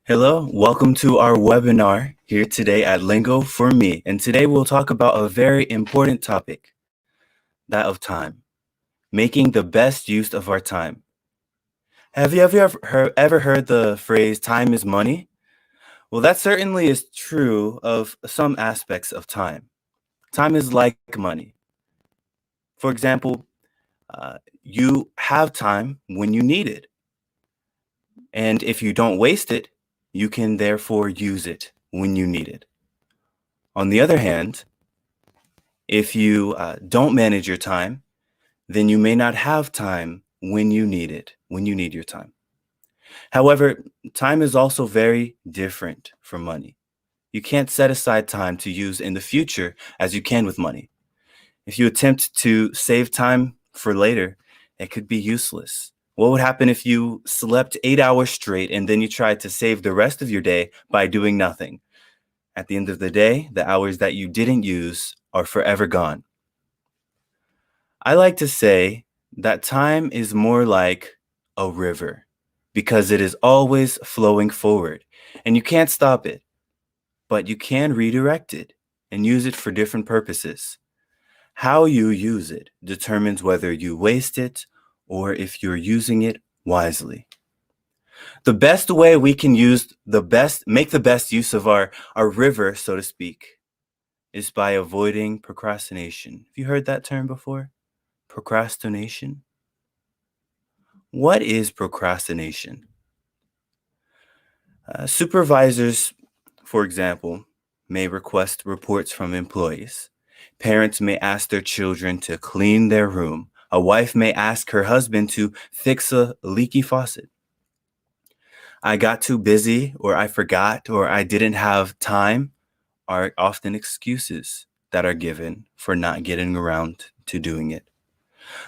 Hello, welcome to our webinar here today at Lingo for Me. And today we'll talk about a very important topic, that of time, making the best use of our time. Have you ever heard the phrase time is money? Well, that certainly is true of some aspects of time. Time is like money. For example, you have time when you need it. And if you don't waste it, you can therefore use it when you need it. On the other hand, if you don't manage your time, then you may not have time when you need it, when you need your time. However, time is also very different from money. You can't set aside time to use in the future as you can with money. If you attempt to save time for later, it could be useless. What would happen if you slept 8 hours straight and then you tried to save the rest of your day by doing nothing? At the end of the day, the hours that you didn't use are forever gone. I like to say that time is more like a river because it is always flowing forward and you can't stop it, but you can redirect it and use it for different purposes. How you use it determines whether you waste it or if you're using it wisely. The best way we can make the best use of our river, so to speak, is by avoiding procrastination. Have you heard that term before? Procrastination? What is procrastination? Supervisors, for example, may request reports from employees. Parents may ask their children to clean their room. A wife may ask her husband to fix a leaky faucet. I got too busy, or I forgot, or I didn't have time are often excuses that are given for not getting around to doing it.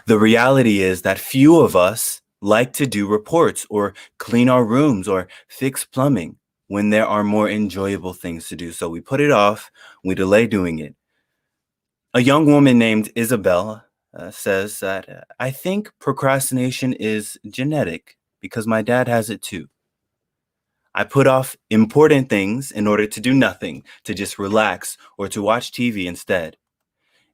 The reality is that few of us like to do reports or clean our rooms or fix plumbing when there are more enjoyable things to do. So we put it off, we delay doing it. A young woman named Isabel says that I think procrastination is genetic because my dad has it too. I put off important things in order to do nothing, to just relax or to watch TV instead.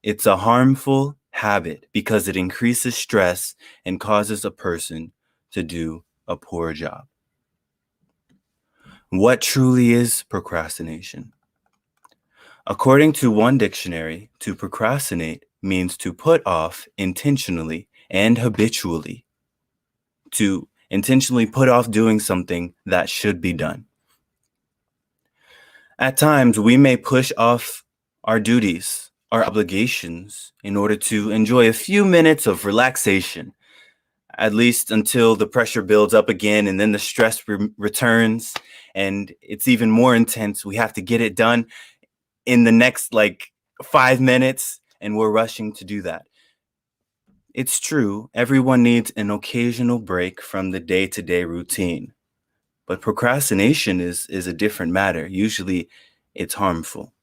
It's a harmful habit because it increases stress and causes a person to do a poor job. What truly is procrastination? According to one dictionary, to procrastinate means to put off intentionally and habitually. To intentionally put off doing something that should be done. At times, we may push off our duties, our obligations, in order to enjoy a few minutes of relaxation, at least until the pressure builds up again and then the stress returns and it's even more intense. We have to get it done in the next 5 minutes and we're rushing to do that. It's true, everyone needs an occasional break from the day-to-day routine. But procrastination is a different matter. Usually it's harmful.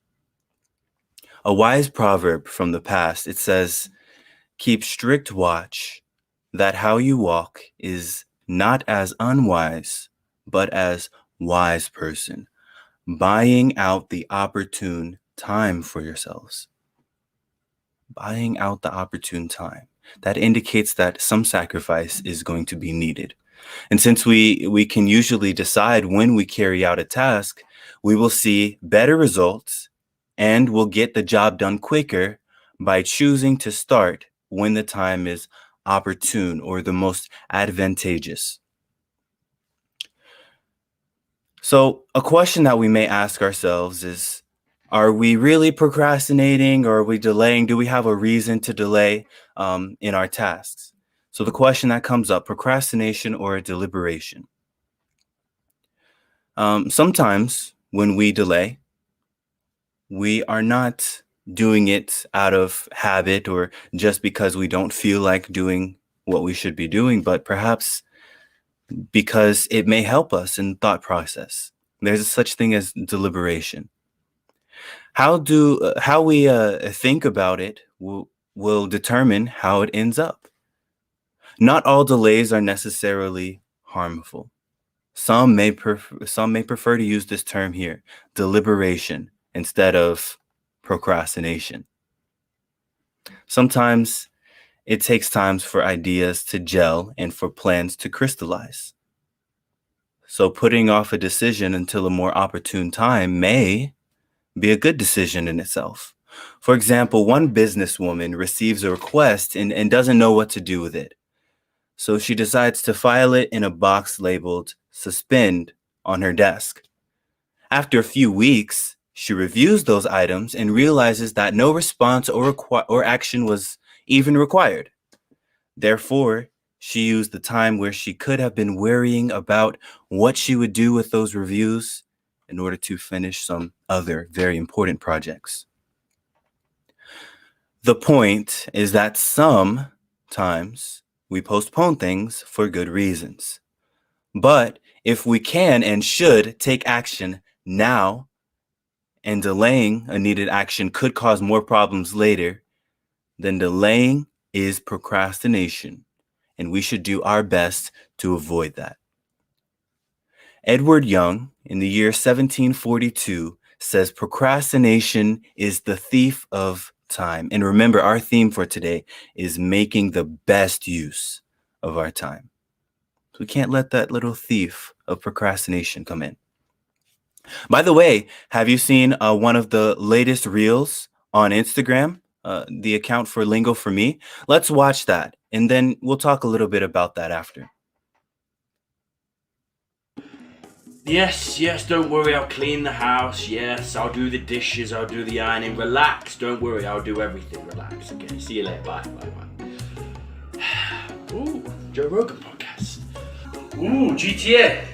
A wise proverb from the past, it says, keep strict watch that how you walk is not as unwise, but as wise person, buying out the opportune time for yourselves. Buying out the opportune time. That indicates that some sacrifice is going to be needed. And since we can usually decide when we carry out a task, we will see better results and we'll get the job done quicker by choosing to start when the time is opportune or the most advantageous. So a question that we may ask ourselves is, are we really procrastinating or are we delaying? Do we have a reason to delay in our tasks? So the question that comes up, procrastination or deliberation? Sometimes when we delay, we are not doing it out of habit or just because we don't feel like doing what we should be doing, but perhaps because it may help us in thought process. There's a such thing as deliberation. How we think about it will determine how it ends up. Not all delays are necessarily harmful. Some may prefer to use this term here, deliberation, instead of procrastination. Sometimes it takes time for ideas to gel and for plans to crystallize. So putting off a decision until a more opportune time may be a good decision in itself. For example, one businesswoman receives a request and doesn't know what to do with it. So she decides to file it in a box labeled suspend on her desk. After a few weeks, she reviews those items and realizes that no response or action was even required. Therefore, she used the time where she could have been worrying about what she would do with those reviews in order to finish some other very important projects. The point is that sometimes we postpone things for good reasons. But if we can and should take action now, and delaying a needed action could cause more problems later, then delaying is procrastination, and we should do our best to avoid that. Edward Young, in the year 1742, says procrastination is the thief of time. And remember, our theme for today is making the best use of our time. So we can't let that little thief of procrastination come in. By the way, have you seen one of the latest reels on Instagram, the account for Lingo for Me? Let's watch that, and then we'll talk a little bit about that after. Yes, don't worry, I'll clean the house. Yes, I'll do the dishes, I'll do the ironing. Relax, don't worry, I'll do everything. Relax, okay? See you later, bye. Ooh, Joe Rogan podcast. Ooh, GTA.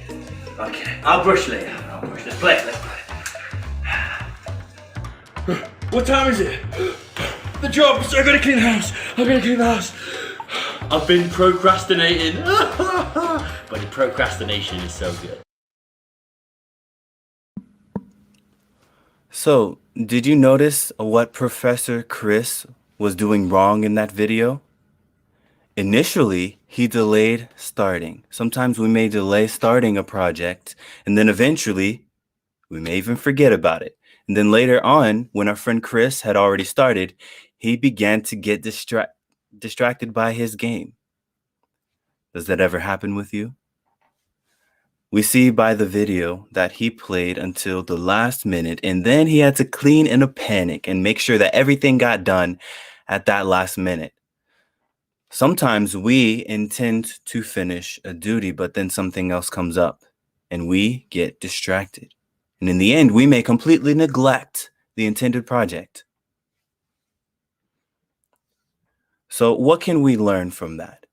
Okay, I'll brush later. Let's play it. What time is it? The jobs, I gotta clean the house. I've been procrastinating. But procrastination is so good. So, did you notice what Professor Chris was doing wrong in that video? Initially, he delayed starting. Sometimes we may delay starting a project, and then eventually, we may even forget about it. And then later on, when our friend Chris had already started, he began to get distracted by his game. Does that ever happen with you? We see by the video that he played until the last minute, and then he had to clean in a panic and make sure that everything got done at that last minute. Sometimes we intend to finish a duty, but then something else comes up and we get distracted. And in the end, we may completely neglect the intended project. So what can we learn from that?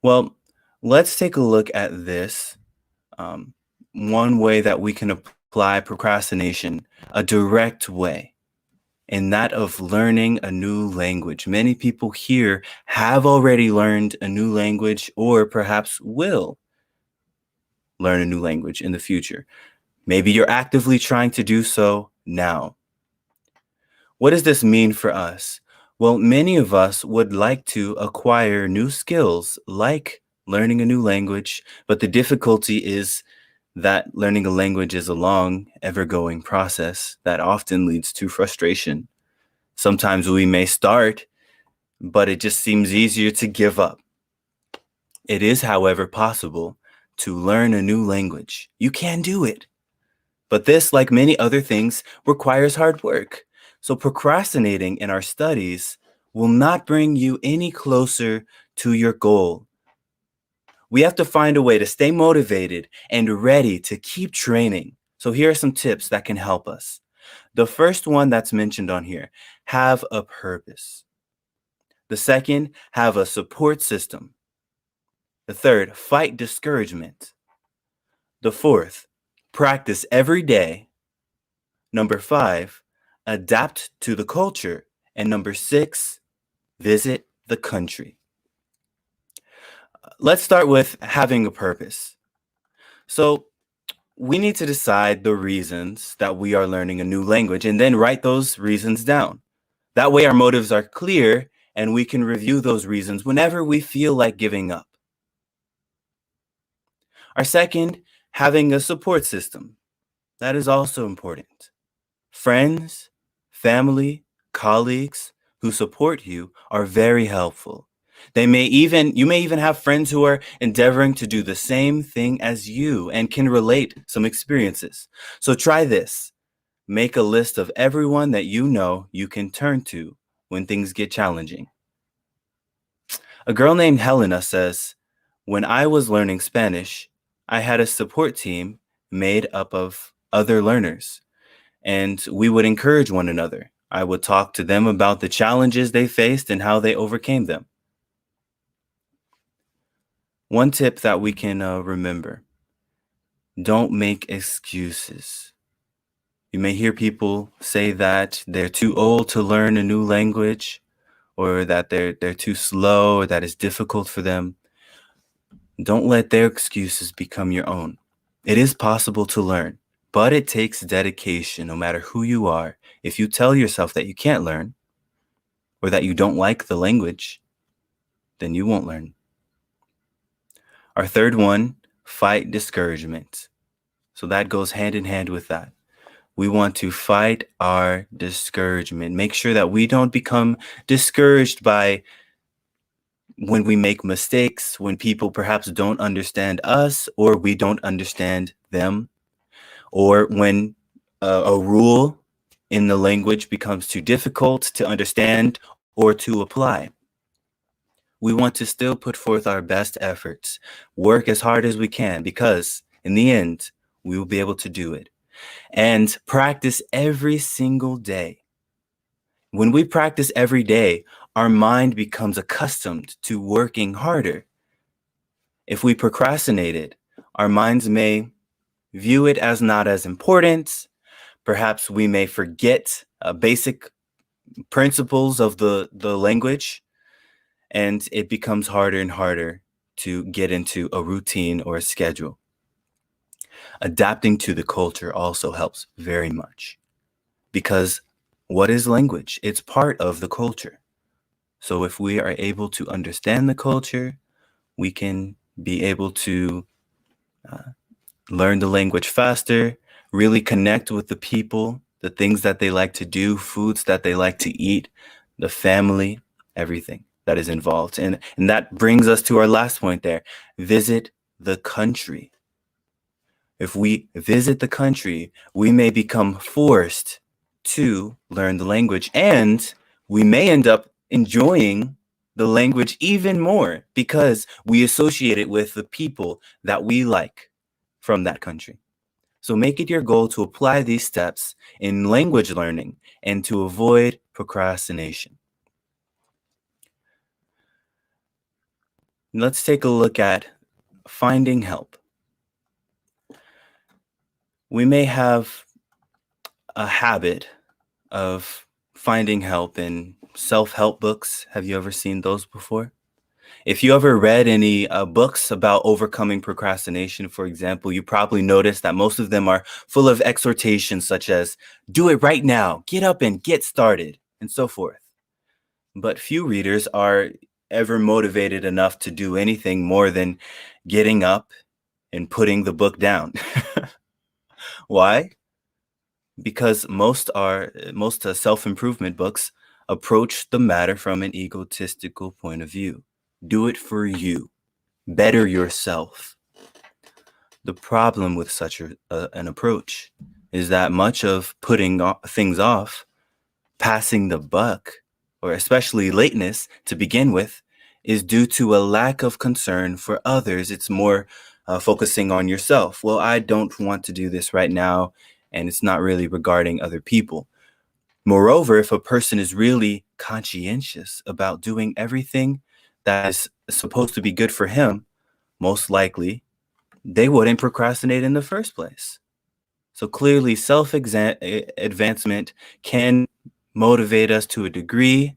Well, let's take a look at this. One way that we can apply procrastination, a direct way, and that of learning a new language. Many people here have already learned a new language or perhaps will learn a new language in the future. Maybe you're actively trying to do so now. What does this mean for us? Well, many of us would like to acquire new skills like learning a new language, but the difficulty is that learning a language is a long, ever-going process that often leads to frustration. Sometimes we may start, but it just seems easier to give up. It is, however, possible to learn a new language. You can do it. But this, like many other things, requires hard work. So procrastinating in our studies will not bring you any closer to your goal. We have to find a way to stay motivated and ready to keep training. So here are some tips that can help us. The first one that's mentioned on here, have a purpose. The second, have a support system. The third, fight discouragement. The fourth, practice every day. Number 5, adapt to the culture. And number 6, visit the country. Let's start with having a purpose. So we need to decide the reasons that we are learning a new language and then write those reasons down. That way our motives are clear and we can review those reasons whenever we feel like giving up. Our second, having a support system. That is also important. Friends, family, colleagues who support you are very helpful. You may even have friends who are endeavoring to do the same thing as you and can relate some experiences. So try this. Make a list of everyone that you know you can turn to when things get challenging. A girl named Helena says, "When I was learning Spanish, I had a support team made up of other learners, and we would encourage one another. I would talk to them about the challenges they faced and how they overcame them." One tip that we can remember: don't make excuses. You may hear people say that they're too old to learn a new language, or that they're too slow, or that it's difficult for them. Don't let their excuses become your own. It is possible to learn, but it takes dedication no matter who you are. If you tell yourself that you can't learn or that you don't like the language, then you won't learn. Our third one, fight discouragement. So that goes hand in hand with that. We want to fight our discouragement. Make sure that we don't become discouraged by when we make mistakes, when people perhaps don't understand us or we don't understand them, or when a rule in the language becomes too difficult to understand or to apply. We want to still put forth our best efforts, work as hard as we can, because in the end, we will be able to do it. And practice every single day. When we practice every day, our mind becomes accustomed to working harder. If we procrastinate it, our minds may view it as not as important. Perhaps we may forget basic principles of the language, and it becomes harder and harder to get into a routine or a schedule. Adapting to the culture also helps very much, because what is language? It's part of the culture. So if we are able to understand the culture, we can be able to learn the language faster, really connect with the people, the things that they like to do, foods that they like to eat, the family, everything that is involved. And that brings us to our last point there. Visit the country. If we visit the country, we may become forced to learn the language, and we may end up enjoying the language even more because we associate it with the people that we like from that country. So make it your goal to apply these steps in language learning and to avoid procrastination. Let's take a look at finding help. We may have a habit of finding help in self-help books. Have you ever seen those before? If you ever read any books about overcoming procrastination, for example, you probably noticed that most of them are full of exhortations such as, do it right now, get up and get started, and so forth. But few readers are ever motivated enough to do anything more than getting up and putting the book down. Why? Because most self-improvement books approach the matter from an egotistical point of view. Do it for you. Better yourself. The problem with such an approach is that much of putting things off, passing the buck, or especially lateness to begin with, is due to a lack of concern for others. It's more focusing on yourself. Well, I don't want to do this right now, and it's not really regarding other people. Moreover, if a person is really conscientious about doing everything that is supposed to be good for him, most likely they wouldn't procrastinate in the first place. So clearly, self-advancement can motivate us to a degree,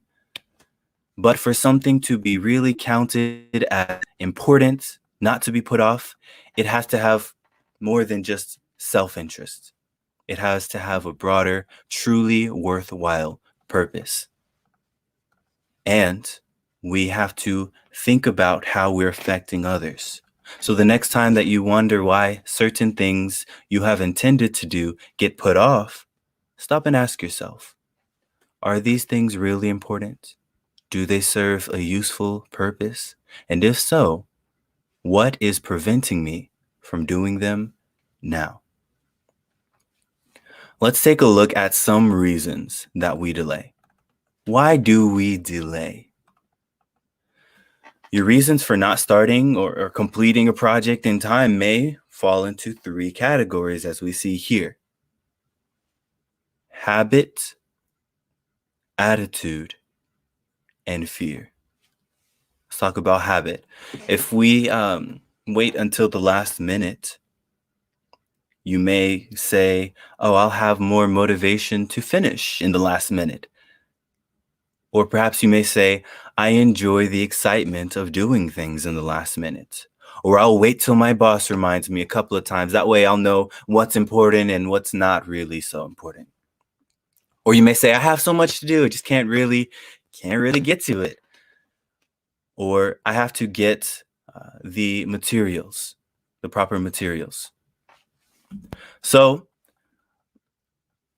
but for something to be really counted as important, not to be put off, it has to have more than just self-interest. It has to have a broader, truly worthwhile purpose. And we have to think about how we're affecting others. So the next time that you wonder why certain things you have intended to do get put off, stop and ask yourself, are these things really important? Do they serve a useful purpose? And if so, what is preventing me from doing them now? Let's take a look at some reasons that we delay. Why do we delay? Your reasons for not starting or completing a project in time may fall into three categories as we see here: habit, attitude, and fear. Let's talk about habit. If we wait until the last minute, you may say, oh, I'll have more motivation to finish in the last minute. Or perhaps you may say, I enjoy the excitement of doing things in the last minute. Or I'll wait till my boss reminds me a couple of times. That way I'll know what's important and what's not really so important. Or you may say, I have so much to do, I just can't really get to it. Or I have to get the materials, the proper materials. So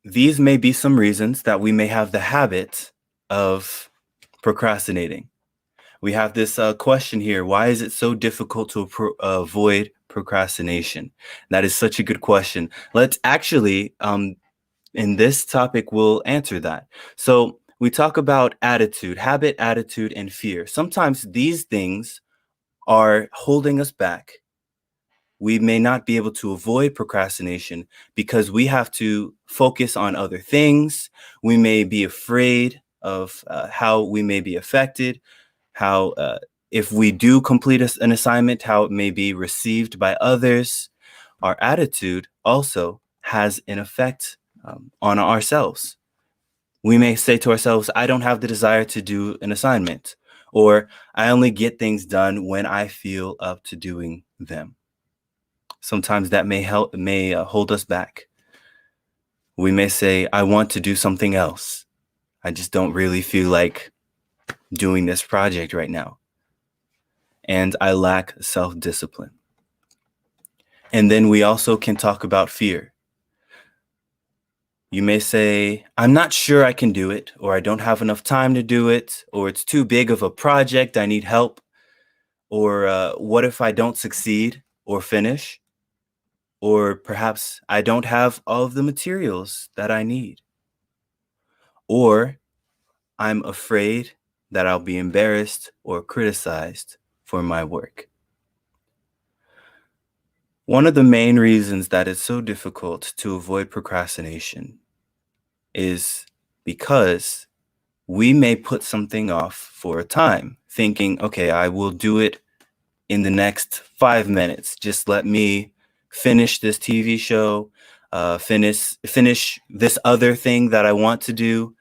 these may be some reasons that we may have the habit of procrastinating. We have this question here. Why is it so difficult to avoid procrastination? That is such a good question. Let's actually, in this topic, we'll answer that. So we talk about attitude, habit, attitude, and fear. Sometimes these things are holding us back. We may not be able to avoid procrastination because we have to focus on other things. We may be afraid of how we may be affected, how if we do complete an assignment, how it may be received by others. Our attitude also has an effect on ourselves. We may say to ourselves, I don't have the desire to do an assignment, or I only get things done when I feel up to doing them. Sometimes that may hold us back. We may say, I want to do something else. I just don't really feel like doing this project right now. And I lack self-discipline. And then we also can talk about fear. You may say, I'm not sure I can do it, or I don't have enough time to do it, or it's too big of a project, I need help, or what if I don't succeed or finish? Or perhaps I don't have all of the materials that I need. Or I'm afraid that I'll be embarrassed or criticized for my work. One of the main reasons that it's so difficult to avoid procrastination is because we may put something off for a time, thinking, okay, I will do it in the next 5 minutes. Just let me finish this TV show, finish this other thing that I want to do.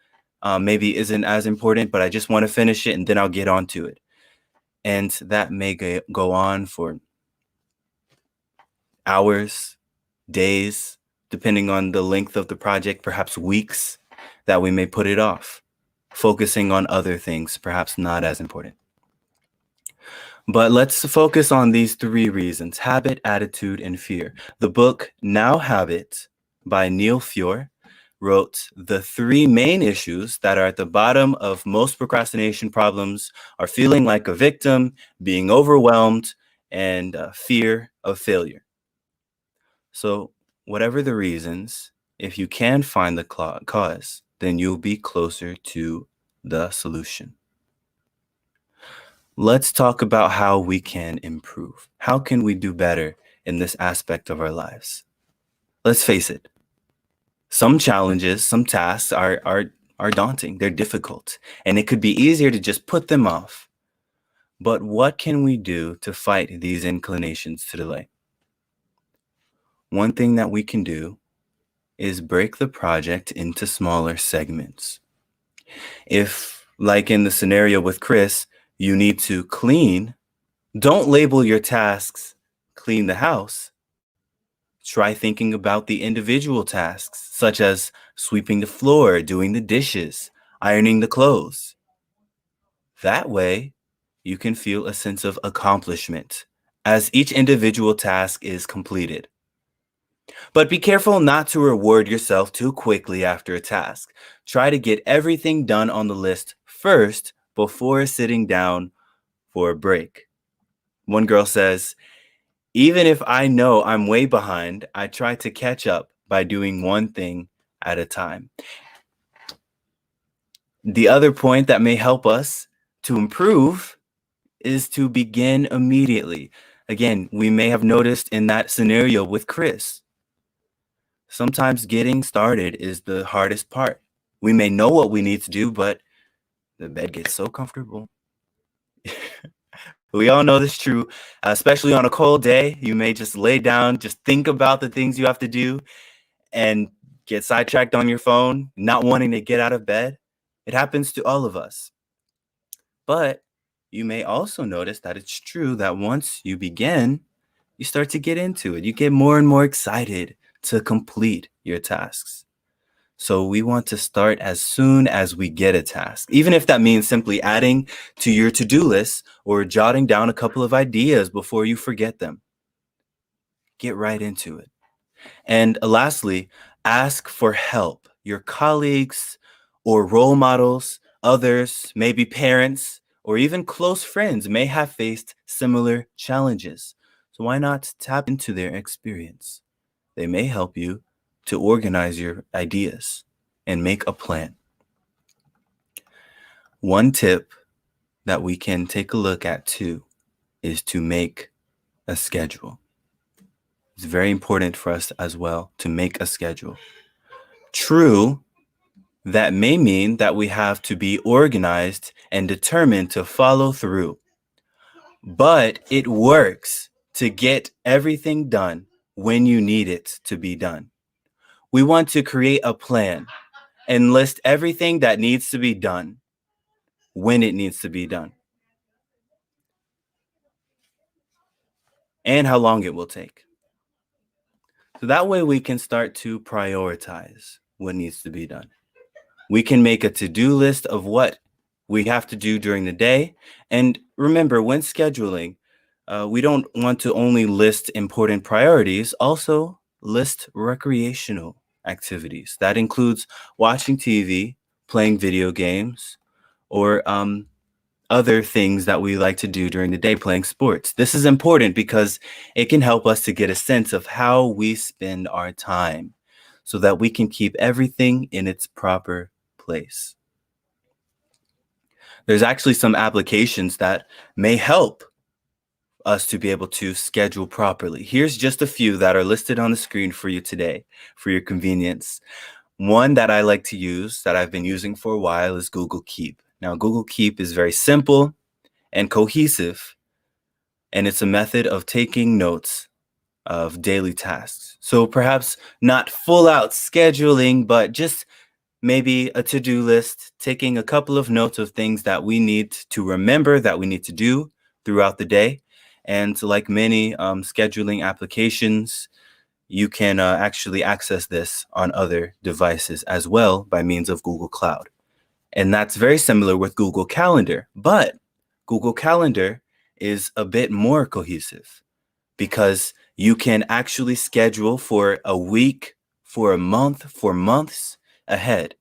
Maybe isn't as important, but I just want to finish it and then I'll get onto it. And that may go on for hours, days, depending on the length of the project, perhaps weeks, that we may put it off, focusing on other things, perhaps not as important. But let's focus on these three reasons: habit, attitude, and fear. The book Now Habit by Neil Fiore wrote the three main issues that are at the bottom of most procrastination problems are feeling like a victim, being overwhelmed, and fear of failure. So whatever the reasons, if you can find the cause, then you'll be closer to the solution. Let's talk about how we can improve. How can we do better in this aspect of our lives? Let's face it. Some challenges, some tasks are daunting. They're difficult, and it could be easier to just put them off. But what can we do to fight these inclinations to delay? One thing that we can do is break the project into smaller segments. If, like in the scenario with Chris, you need to clean, don't label your tasks clean the house. Try thinking about the individual tasks, such as sweeping the floor, doing the dishes, ironing the clothes. That way, you can feel a sense of accomplishment as each individual task is completed. But be careful not to reward yourself too quickly after a task. Try to get everything done on the list first before sitting down for a break. One girl says, even if I know I'm way behind, I try to catch up by doing one thing at a time. The other point that may help us to improve is to begin immediately. Again, we may have noticed in that scenario with Chris, sometimes getting started is the hardest part. We may know what we need to do, but the bed gets so comfortable. We all know this is true, especially on a cold day. You may just lay down, just think about the things you have to do, and get sidetracked on your phone, not wanting to get out of bed. It happens to all of us. But you may also notice that it's true that once you begin, you start to get into it. You get more and more excited to complete your tasks. So we want to start as soon as we get a task, even if that means simply adding to your to-do list or jotting down a couple of ideas before you forget them. Get right into it. And lastly, ask for help. Your colleagues or role models, others, maybe parents, or even close friends may have faced similar challenges. So why not tap into their experience? They may help you to organize your ideas and make a plan. One tip that we can take a look at too is to make a schedule. It's very important for us as well to make a schedule. True, that may mean that we have to be organized and determined to follow through. But it works to get everything done when you need it to be done. We want to create a plan and list everything that needs to be done when it needs to be done and how long it will take. So that way we can start to prioritize what needs to be done. We can make a to-do list of what we have to do during the day. And remember, when scheduling, we don't want to only list important priorities, also list recreational activities. That includes watching TV, playing video games, or other things that we like to do during the day, playing sports. This is important because it can help us to get a sense of how we spend our time so that we can keep everything in its proper place. There's actually some applications that may help us to be able to schedule properly. Here's just a few that are listed on the screen for you today for your convenience. One that I like to use that I've been using for a while is Google Keep. Now, Google Keep is very simple and cohesive, and it's a method of taking notes of daily tasks. So perhaps not full out scheduling, but just maybe a to-do list, taking a couple of notes of things that we need to remember that we need to do throughout the day. And like many scheduling applications, you can actually access this on other devices as well by means of Google Cloud. And that's very similar with Google Calendar, but Google Calendar is a bit more cohesive because you can actually schedule for a week, for a month, for months ahead.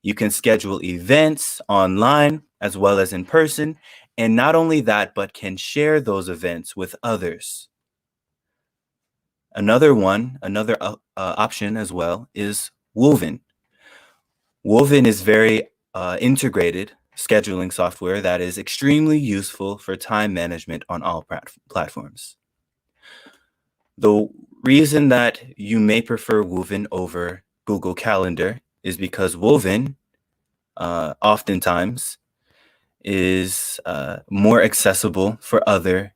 You can schedule events online as well as in person, and not only that, but can share those events with others. Another option as well is Woven. Woven is very integrated scheduling software that is extremely useful for time management on all platforms. The reason that you may prefer Woven over Google Calendar is because Woven oftentimes is more accessible for other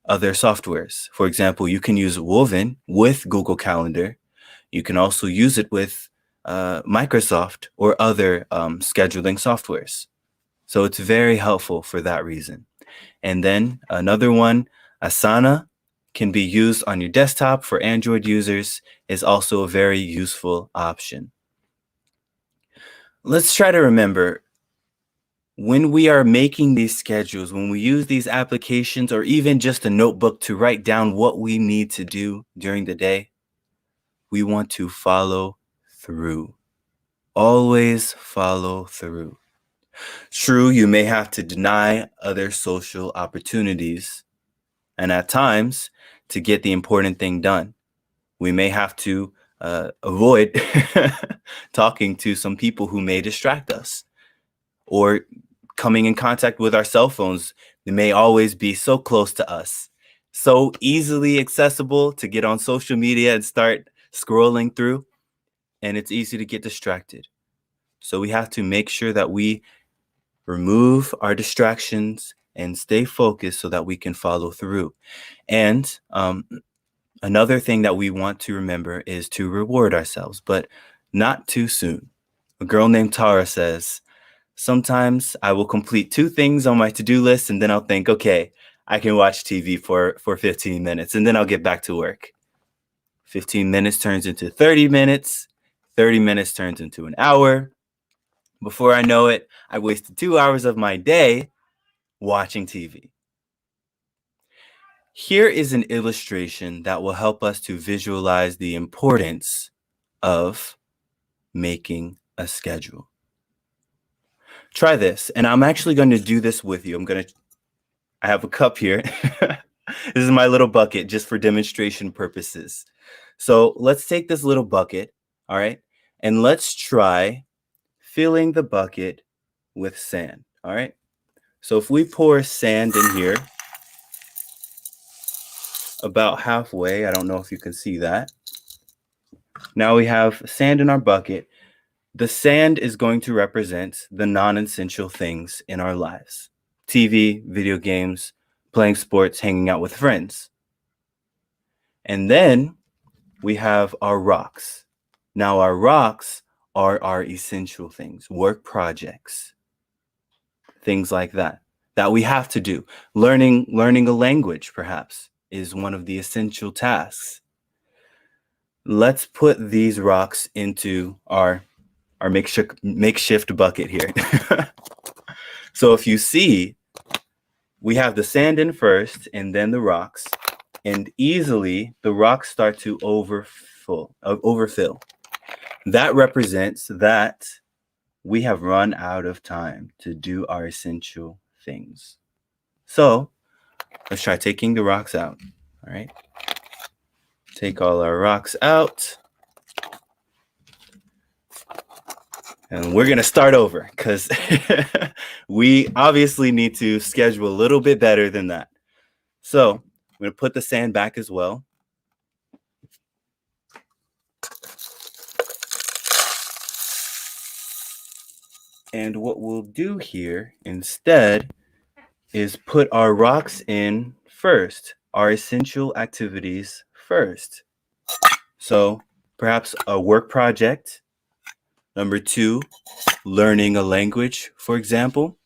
softwares. For example, you can use Woven with Google Calendar. You can also use it with Microsoft or other scheduling softwares. So it's very helpful for that reason. And then another one, Asana, can be used on your desktop for Android users, is also a very useful option. Let's try to remember When we are making these schedules, when we use these applications or even just a notebook to write down what we need to do during the day, we want to follow through. Always follow through. True, you may have to deny other social opportunities, and at times, to get the important thing done, we may have to avoid talking to some people who may distract us or coming in contact with our cell phones. They may always be so close to us, so easily accessible to get on social media and start scrolling through, and it's easy to get distracted. So we have to make sure that we remove our distractions and stay focused so that we can follow through. And another thing that we want to remember is to reward ourselves, but not too soon. A girl named Tara says, sometimes I will complete 2 things on my to-do list and then I'll think, okay, I can watch TV for 15 minutes and then I'll get back to work. 15 minutes turns into 30 minutes. 30 minutes turns into an hour. Before I know it, I wasted 2 hours of my day watching TV. Here is an illustration that will help us to visualize the importance of making a schedule. Try this, and I'm actually going to do this with you. I have a cup here. This is my little bucket just for demonstration purposes. So let's take this little bucket, all right, and let's try filling the bucket with sand, all right? So if we pour sand in here, about halfway, I don't know if you can see that. Now we have sand in our bucket. The sand is going to represent the non-essential things in our lives. TV, video games, playing sports, hanging out with friends. And then we have our rocks. Now our rocks are our essential things, work projects, things like that we have to do. Learning a language, perhaps, is one of the essential tasks. Let's put these rocks into our makeshift bucket here. So if you see, we have the sand in first and then the rocks, and easily the rocks start to overfill. That represents that we have run out of time to do our essential things. So let's try taking the rocks out. All right. Take all our rocks out. And we're going to start over because we obviously need to schedule a little bit better than that. So I'm going to put the sand back as well. And what we'll do here instead is put our rocks in first, our essential activities first. So perhaps a work project. Number 2, learning a language, for example.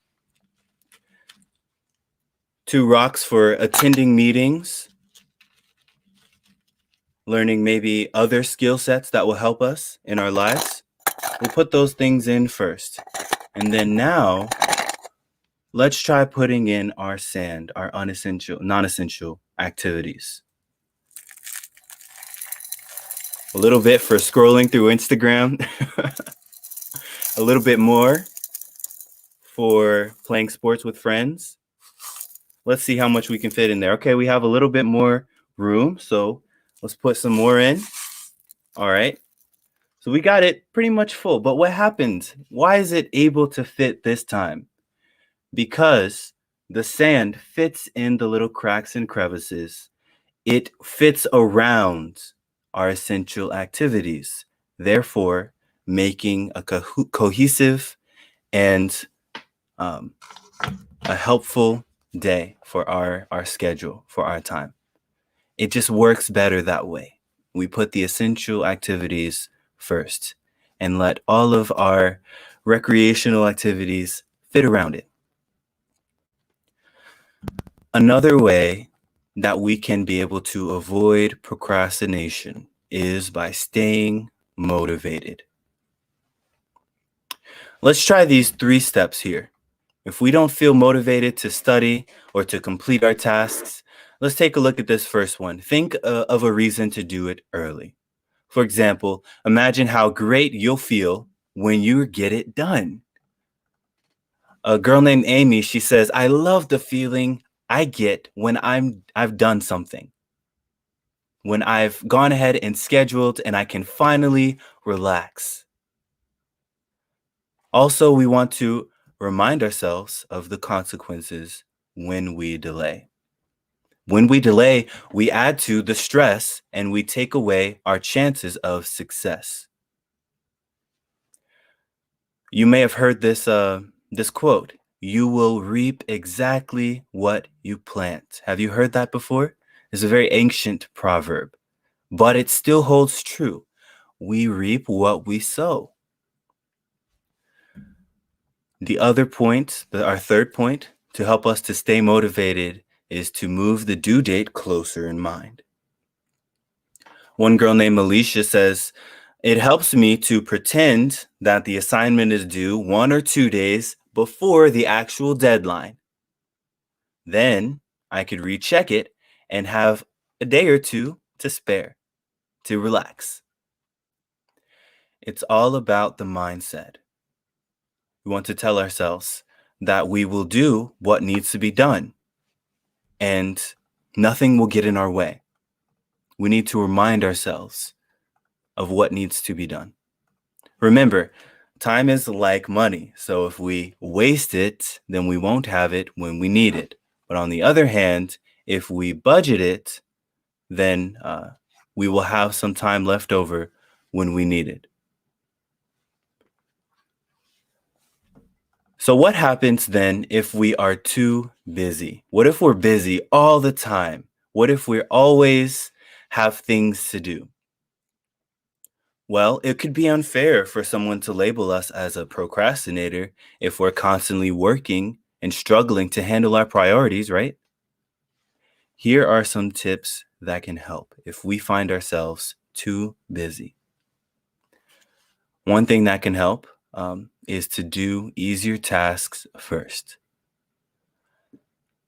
2 rocks for attending meetings, learning maybe other skill sets that will help us in our lives. We'll put those things in first. And then now, let's try putting in our sand, our non-essential activities. A little bit for scrolling through Instagram. A little bit more for playing sports with friends. Let's see how much we can fit in there. Okay, we have a little bit more room, so let's put some more in. All right. So we got it pretty much full. But what happened? Why is it able to fit this time? Because the sand fits in the little cracks and crevices. It fits around our essential activities, therefore making a cohesive and a helpful day for our schedule, for our time. It just works better that way. We put the essential activities first and let all of our recreational activities fit around it. Another way that we can be able to avoid procrastination is by staying motivated. Let's try these 3 steps here. If we don't feel motivated to study or to complete our tasks, let's take a look at this first one. Think of a reason to do it early. For example, imagine how great you'll feel when you get it done. A girl named Amy, she says, I love the feeling I get when I've done something. When I've gone ahead and scheduled and I can finally relax. Also, we want to remind ourselves of the consequences when we delay. When we delay, we add to the stress and we take away our chances of success. You may have heard this quote, you will reap exactly what you plant. Have you heard that before? It's a very ancient proverb, but it still holds true. We reap what we sow. The other point, our third point, to help us to stay motivated is to move the due date closer in mind. One girl named Alicia says, it helps me to pretend that the assignment is due 1 or 2 days before the actual deadline. Then I could recheck it and have a day or two to spare, to relax. It's all about the mindset. We want to tell ourselves that we will do what needs to be done and nothing will get in our way. We need to remind ourselves of what needs to be done. Remember, time is like money. So if we waste it, then we won't have it when we need it. But on the other hand, if we budget it, then we will have some time left over when we need it. So what happens then if we are too busy? What if we're busy all the time? What if we always have things to do? Well, it could be unfair for someone to label us as a procrastinator if we're constantly working and struggling to handle our priorities, right? Here are some tips that can help if we find ourselves too busy. One thing that can help is to do easier tasks first.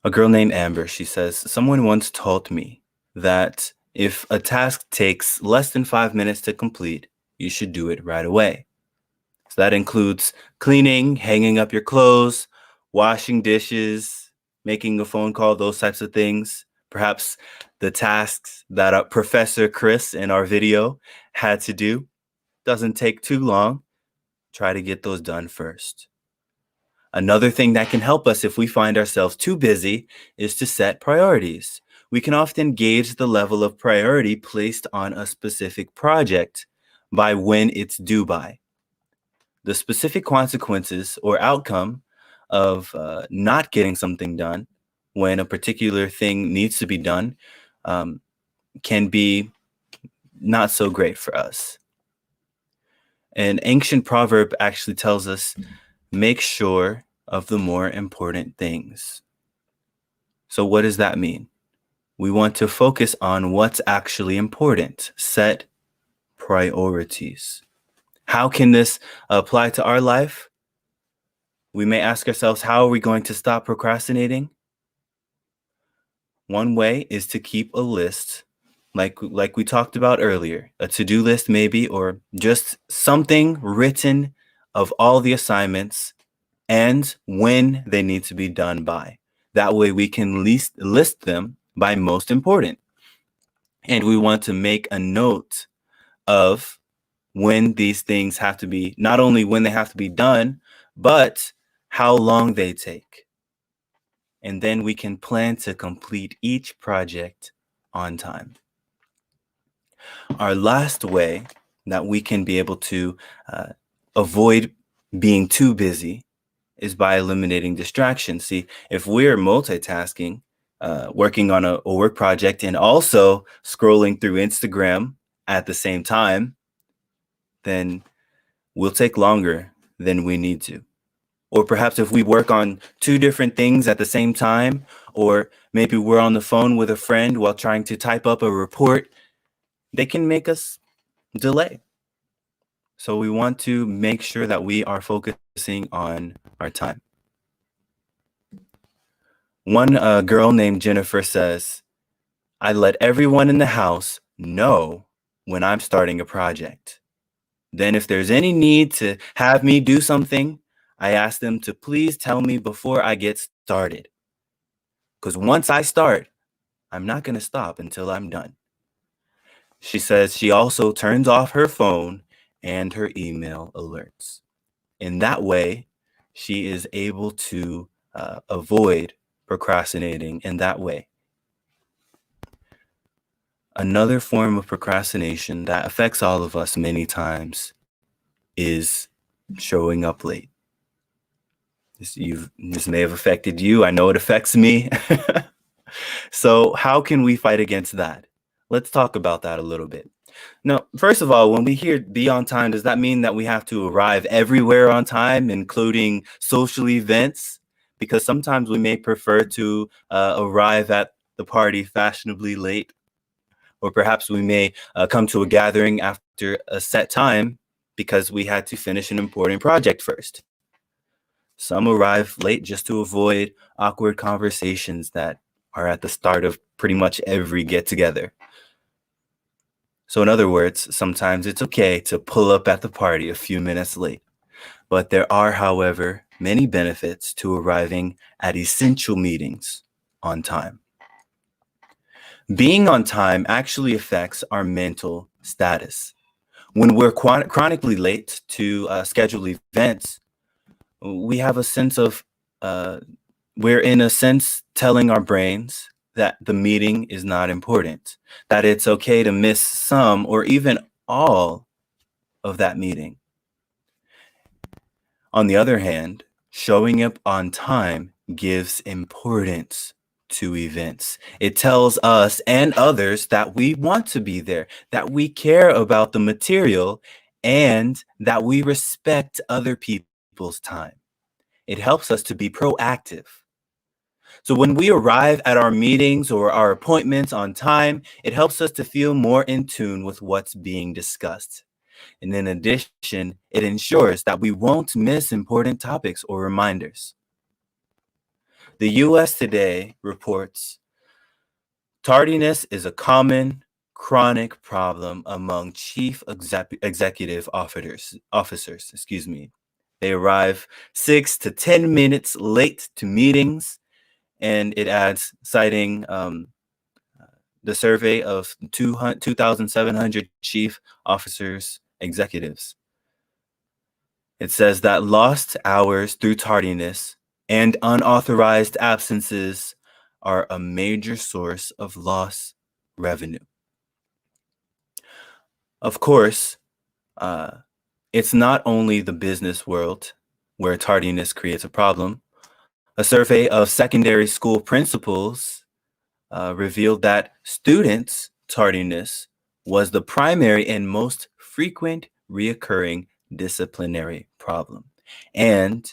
A girl named Amber, she says, someone once told me that if a task takes less than 5 minutes to complete, you should do it right away. So that includes cleaning, hanging up your clothes, washing dishes, making a phone call, those types of things. Perhaps the tasks that Professor Chris in our video had to do. Doesn't take too long. Try to get those done first. Another thing that can help us if we find ourselves too busy is to set priorities. We can often gauge the level of priority placed on a specific project by when it's due by. The specific consequences or outcome of not getting something done when a particular thing needs to be done can be not so great for us. An ancient proverb actually tells us, make sure of the more important things. So what does that mean? We want to focus on what's actually important. Set priorities. How can this apply to our life? We may ask ourselves, how are we going to stop procrastinating? One way is to keep a list, like we talked about earlier, a to-do list maybe, or just something written of all the assignments and when they need to be done by. That way we can list them by most important. And we want to make a note of when these things have to be, not only when they have to be done, but how long they take. And then we can plan to complete each project on time. Our last way that we can be able to avoid being too busy is by eliminating distractions. See, if we're multitasking, working on a work project and also scrolling through Instagram at the same time, then we'll take longer than we need to. Or perhaps if we work on 2 different things at the same time, or maybe we're on the phone with a friend while trying to type up a report, they can make us delay. So we want to make sure that we are focusing on our time. One girl named Jennifer says, I let everyone in the house know when I'm starting a project. Then if there's any need to have me do something, I ask them to please tell me before I get started. Because once I start, I'm not going to stop until I'm done. She says she also turns off her phone and her email alerts. In that way, she is able to avoid procrastinating in that way. Another form of procrastination that affects all of us many times is showing up late. This may have affected you. I know it affects me. So how can we fight against that? Let's talk about that a little bit. Now, first of all, when we hear be on time, does that mean that we have to arrive everywhere on time, including social events? Because sometimes we may prefer to arrive at the party fashionably late, or perhaps we may come to a gathering after a set time because we had to finish an important project first. Some arrive late just to avoid awkward conversations that are at the start of pretty much every get together. So, in other words, sometimes it's okay to pull up at the party a few minutes late. But there are, however, many benefits to arriving at essential meetings on time. Being on time actually affects our mental status. When we're chronically late to scheduled events, we have a sense of, we're in a sense telling our brains that the meeting is not important, that it's okay to miss some or even all of that meeting. On the other hand, showing up on time gives importance to events. It tells us and others that we want to be there, that we care about the material, and that we respect other people's time. It helps us to be proactive. So when we arrive at our meetings or our appointments on time, it helps us to feel more in tune with what's being discussed. And in addition, it ensures that we won't miss important topics or reminders. The US Today reports tardiness is a common chronic problem among chief executive officers. They arrive 6 to 10 minutes late to meetings, and it adds, citing the survey of 2,700 chief officers executives. It says that lost hours through tardiness and unauthorized absences are a major source of lost revenue. Of course, it's not only the business world where tardiness creates a problem. A survey of secondary school principals revealed that students' tardiness was the primary and most frequent reoccurring disciplinary problem. And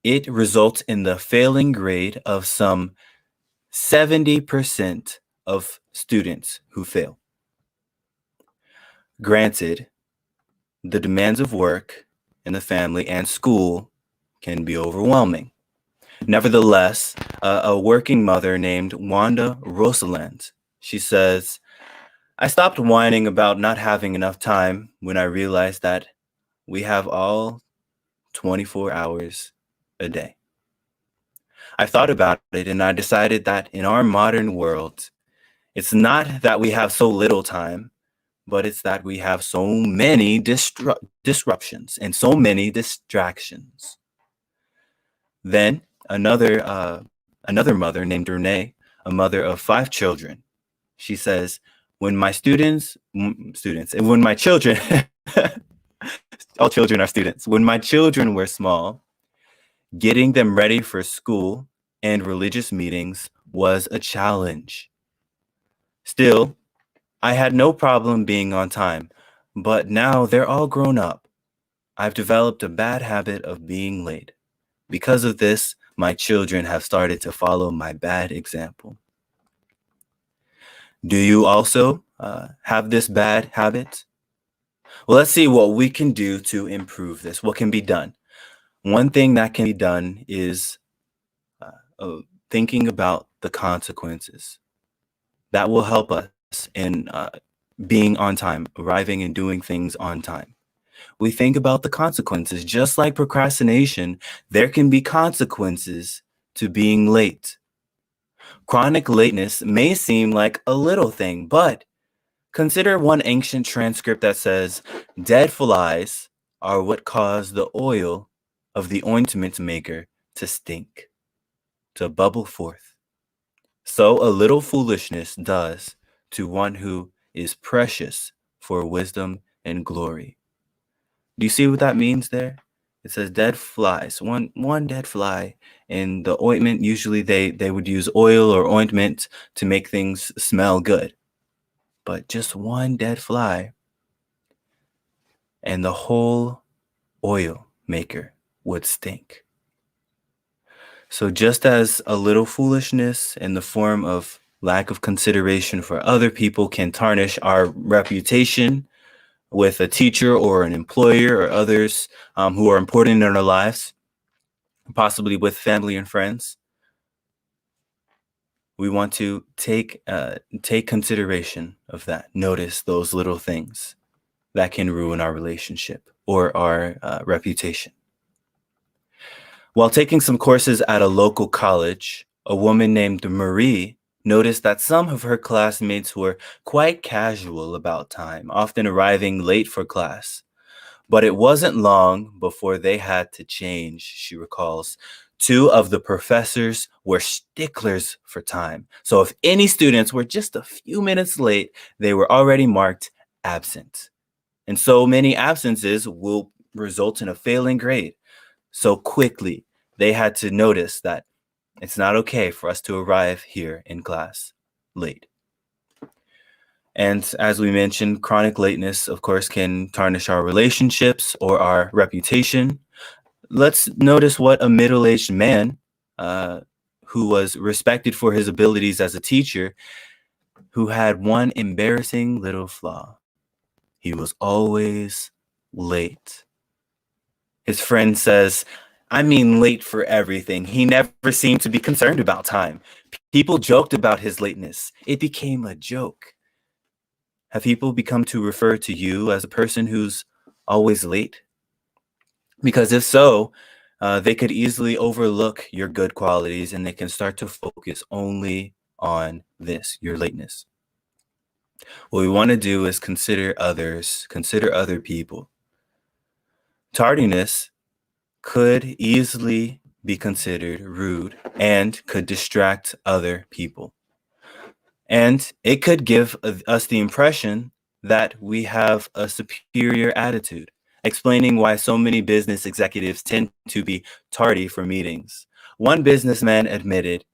it results in the failing grade of some 70% of students who fail. Granted, the demands of work and the family and school can be overwhelming. Nevertheless, a working mother named Wanda Rosalind, she says, I stopped whining about not having enough time when I realized that we have all 24 hours a day. I thought about it and I decided that in our modern world, it's not that we have so little time, but it's that we have so many disruptions and so many distractions. Then another mother named Renee, a mother of 5 children, she says, when my students, and when my children, all children are students, when my children were small, getting them ready for school and religious meetings was a challenge. Still, I had no problem being on time, but now they're all grown up. I've developed a bad habit of being late. Because of this, my children have started to follow my bad example. Do you also have this bad habit? Well, let's see what we can do to improve this. What can be done? One thing that can be done is thinking about the consequences. That will help us in being on time, arriving and doing things on time. We think about the consequences. Just like procrastination, there can be consequences to being late. Chronic lateness may seem like a little thing, but consider one ancient transcript that says, "Dead flies are what cause the oil of the ointment maker to stink, to bubble forth. So a little foolishness does to one who is precious for wisdom and glory." Do you see what that means there? It says dead flies, one dead fly. In the ointment, usually they would use oil or ointment to make things smell good. But just one dead fly, and the whole oil maker would stink. So just as a little foolishness in the form of lack of consideration for other people can tarnish our reputation with a teacher or an employer or others who are important in our lives, possibly with family and friends, we want to take consideration of that. Notice those little things that can ruin our relationship or our reputation. While taking some courses at a local college, a woman named Marie noticed that some of her classmates were quite casual about time, often arriving late for class. But it wasn't long before they had to change, she recalls. Two of the professors were sticklers for time. So if any students were just a few minutes late, they were already marked absent. And so many absences will result in a failing grade. So quickly, they had to notice that it's not okay for us to arrive here in class late. And as we mentioned, chronic lateness, of course, can tarnish our relationships or our reputation. Let's notice what a middle-aged man who was respected for his abilities as a teacher, who had one embarrassing little flaw. He was always late. His friend says, "I mean, late for everything. He never seemed to be concerned about time. People joked about his lateness. It became a joke." Have people become to refer to you as a person who's always late? Because if so, they could easily overlook your good qualities and they can start to focus only on this, your lateness. What we want to do is consider others, consider other people. Tardiness could easily be considered rude and could distract other people. And it could give us the impression that we have a superior attitude, explaining why so many business executives tend to be tardy for meetings. One businessman admitted,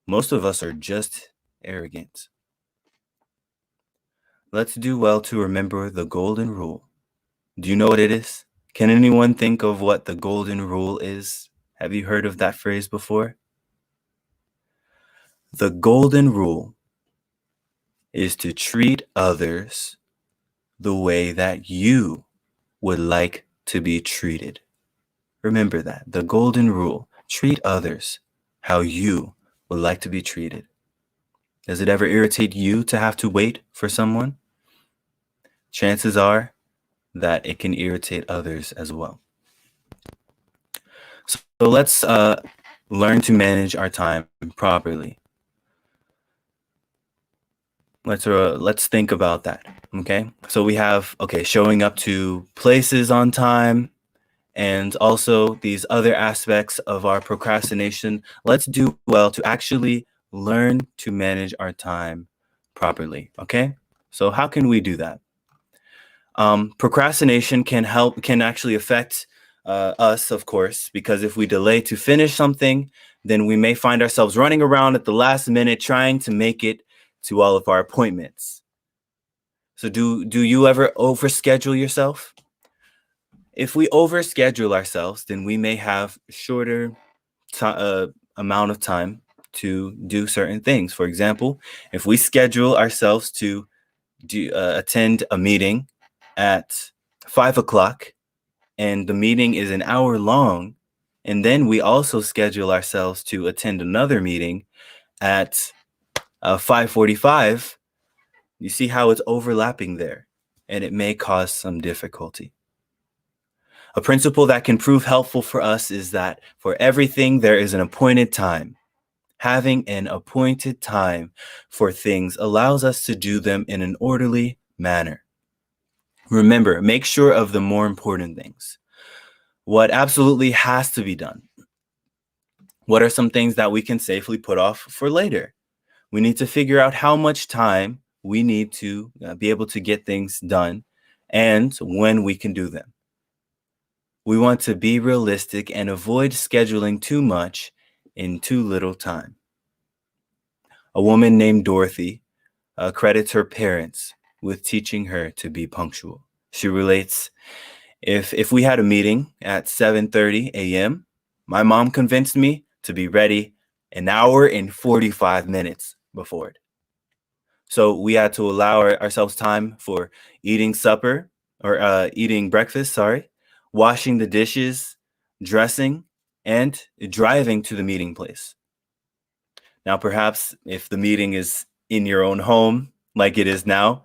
"Most of us are just arrogant." Let's do well to remember the golden rule. Do you know what it is? Can anyone think of what the golden rule is? Have you heard of that phrase before? The golden rule is to treat others the way that you would like to be treated. Remember that. The golden rule. Treat others how you would like to be treated. Does it ever irritate you to have to wait for someone? Chances are that it can irritate others as well. So let's learn to manage our time properly. Let's think about that. Okay. So we have, showing up to places on time and also these other aspects of our procrastination. Let's do well to actually learn to manage our time properly. Okay. So how can we do that? Procrastination can actually affect us, of course, because if we delay to finish something, then we may find ourselves running around at the last minute trying to make it to all of our appointments. So do you ever overschedule yourself? If we overschedule ourselves, then we may have shorter amount of time to do certain things. For example, if we schedule ourselves to attend a meeting at 5 o'clock and the meeting is an hour long, And then we also schedule ourselves to attend another meeting at 5:45. You see how it's overlapping there, and it may cause some difficulty. A principle that can prove helpful for us is that for everything there is an appointed time. Having an appointed time for things allows us to do them in an orderly manner. Remember, make sure of the more important things. What absolutely has to be done? What are some things that we can safely put off for later? We need to figure out how much time we need to be able to get things done and when we can do them. We want to be realistic and avoid scheduling too much in too little time. A woman named Dorothy credits her parents with teaching her to be punctual. She relates, if we had a meeting at 7:30 a.m., my mom convinced me to be ready an hour and 45 minutes before it. So we had to allow ourselves time for eating supper or eating breakfast, washing the dishes, dressing, and driving to the meeting place. Now, perhaps if the meeting is in your own home, like it is now,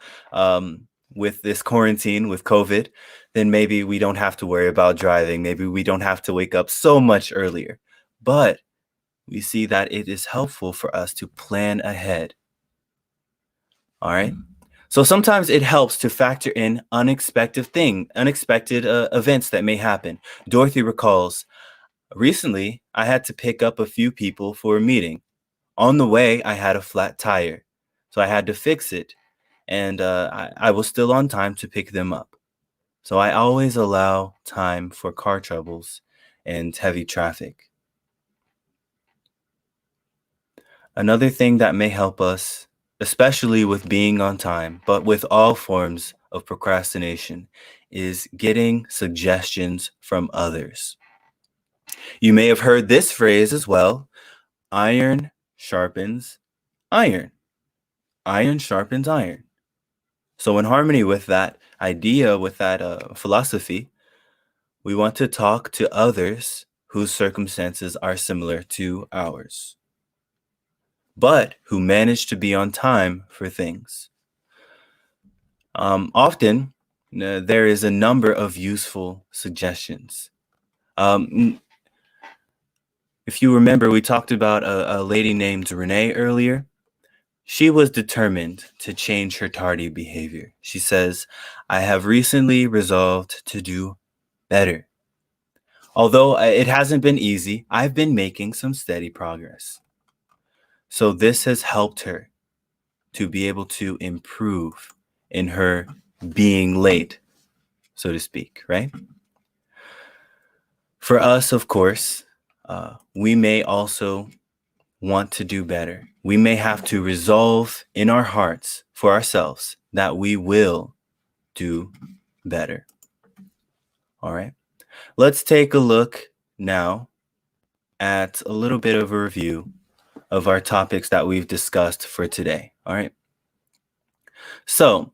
with this quarantine, with COVID, then maybe we don't have to worry about driving. Maybe we don't have to wake up so much earlier. But we see that it is helpful for us to plan ahead. All right. So sometimes it helps to factor in unexpected events that may happen. Dorothy recalls, recently I had to pick up a few people for a meeting. On the way, I had a flat tire, so I had to fix it, and I was still on time to pick them up. So I always allow time for car troubles and heavy traffic. Another thing that may help us, especially with being on time, but with all forms of procrastination, is getting suggestions from others. You may have heard this phrase as well: iron sharpens iron. Iron sharpens iron. So, in harmony with that idea, with that philosophy, we want to talk to others whose circumstances are similar to ours, but who manage to be on time for things. Often, there is a number of useful suggestions. If you remember, we talked about a lady named Renee earlier. She was determined to change her tardy behavior. She says, I have recently resolved to do better. Although it hasn't been easy, I've been making some steady progress. So this has helped her to be able to improve in her being late, so to speak, right? For us, of course, we may also want to do better. We may have to resolve in our hearts for ourselves that we will do better. All right. Let's take a look now at a little bit of a review of our topics that we've discussed for today. All right. So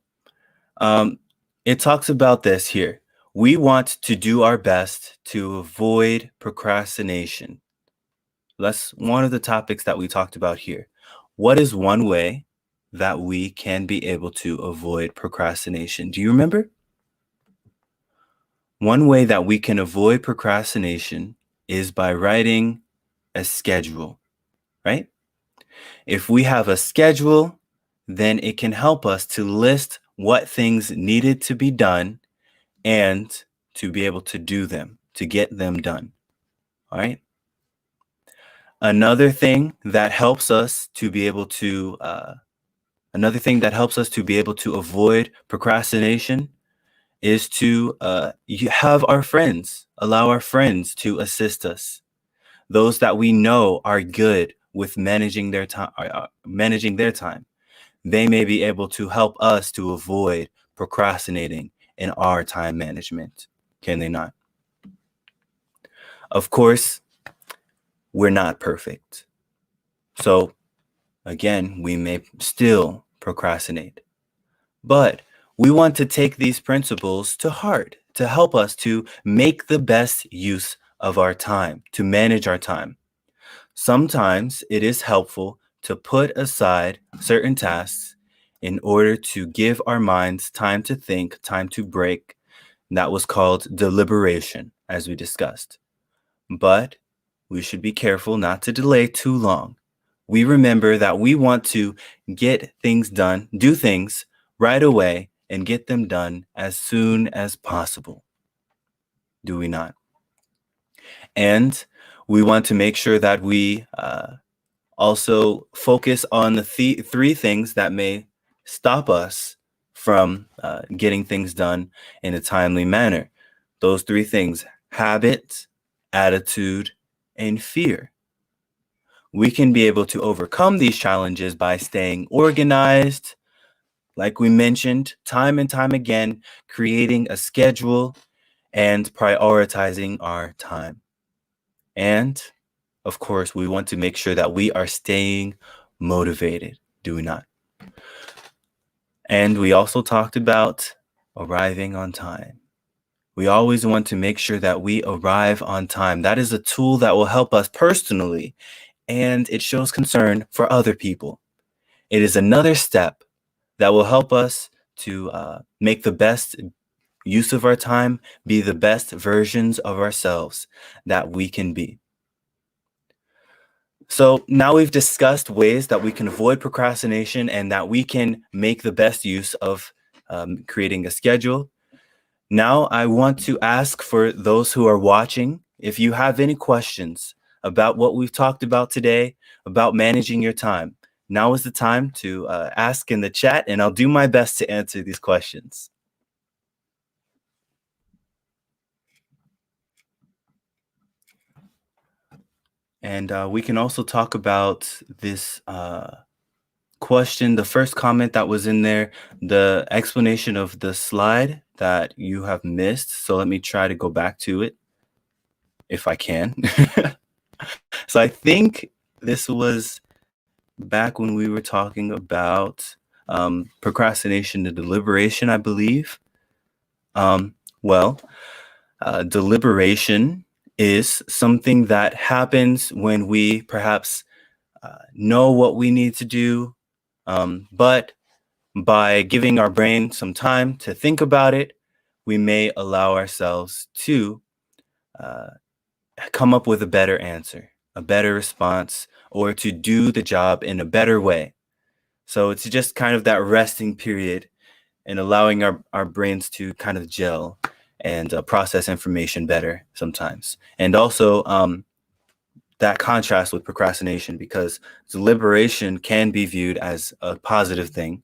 it talks about this here. We want to do our best to avoid procrastination. That's one of the topics that we talked about here. What is one way that we can be able to avoid procrastination? Do you remember? One way that we can avoid procrastination is by writing a schedule, right? If we have a schedule, then it can help us to list what things needed to be done and to be able to do them, to get them done. All right. Another thing that helps us to be able to avoid procrastination is to have our friends, allow our friends to assist us. Those that we know are good with managing their time. They may be able to help us to avoid procrastinating in our time management. Can they not? Of course, we're not perfect. So again, we may still procrastinate. But we want to take these principles to heart to help us to make the best use of our time, to manage our time. Sometimes it is helpful to put aside certain tasks in order to give our minds time to think, time to break. That was called deliberation, as we discussed. But we should be careful not to delay too long. We remember that we want to get things done, do things right away, and get them done as soon as possible. Do we not? And we want to make sure that we also focus on the three things that may stop us from getting things done in a timely manner. Those three things: habit, attitude, and fear. We can be able to overcome these challenges by staying organized, like we mentioned time and time again, creating a schedule and prioritizing our time. And of course, we want to make sure that we are staying motivated, do we not? And we also talked about arriving on time. We always want to make sure that we arrive on time. That is a tool that will help us personally, and it shows concern for other people. It is another step that will help us to make the best use of our time, be the best versions of ourselves that we can be. So now we've discussed ways that we can avoid procrastination and that we can make the best use of creating a schedule. Now I want to ask for those who are watching, if you have any questions about what we've talked about today, about managing your time, now is the time to ask in the chat, and I'll do my best to answer these questions. And we can also talk about this question, the first comment that was in there, the explanation of the slide that you have missed. So let me try to go back to it if I can. So I think this was back when we were talking about procrastination and deliberation, I believe. Deliberation is something that happens when we perhaps know what we need to do, but by giving our brain some time to think about it, we may allow ourselves to come up with a better answer, a better response, or to do the job in a better way. So it's just kind of that resting period and allowing our brains to kind of gel and process information better sometimes. And also that contrast with procrastination, because deliberation can be viewed as a positive thing,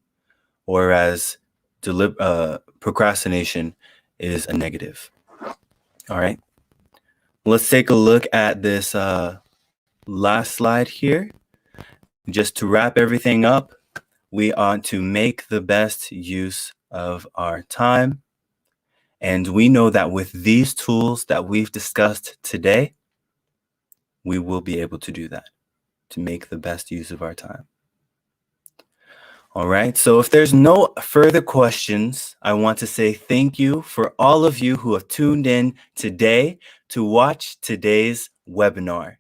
whereas procrastination is a negative. All right. Let's take a look at this last slide here. Just to wrap everything up, we ought to make the best use of our time. And we know that with these tools that we've discussed today, we will be able to do that, to make the best use of our time. All right. So if there's no further questions, I want to say thank you for all of you who have tuned in today to watch today's webinar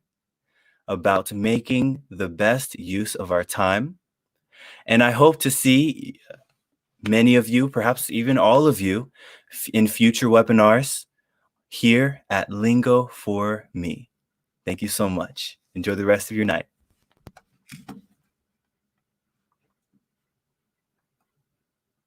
about making the best use of our time. And I hope to see many of you, perhaps even all of you, in future webinars here at Lingo for Me. Thank you so much. Enjoy the rest of your night.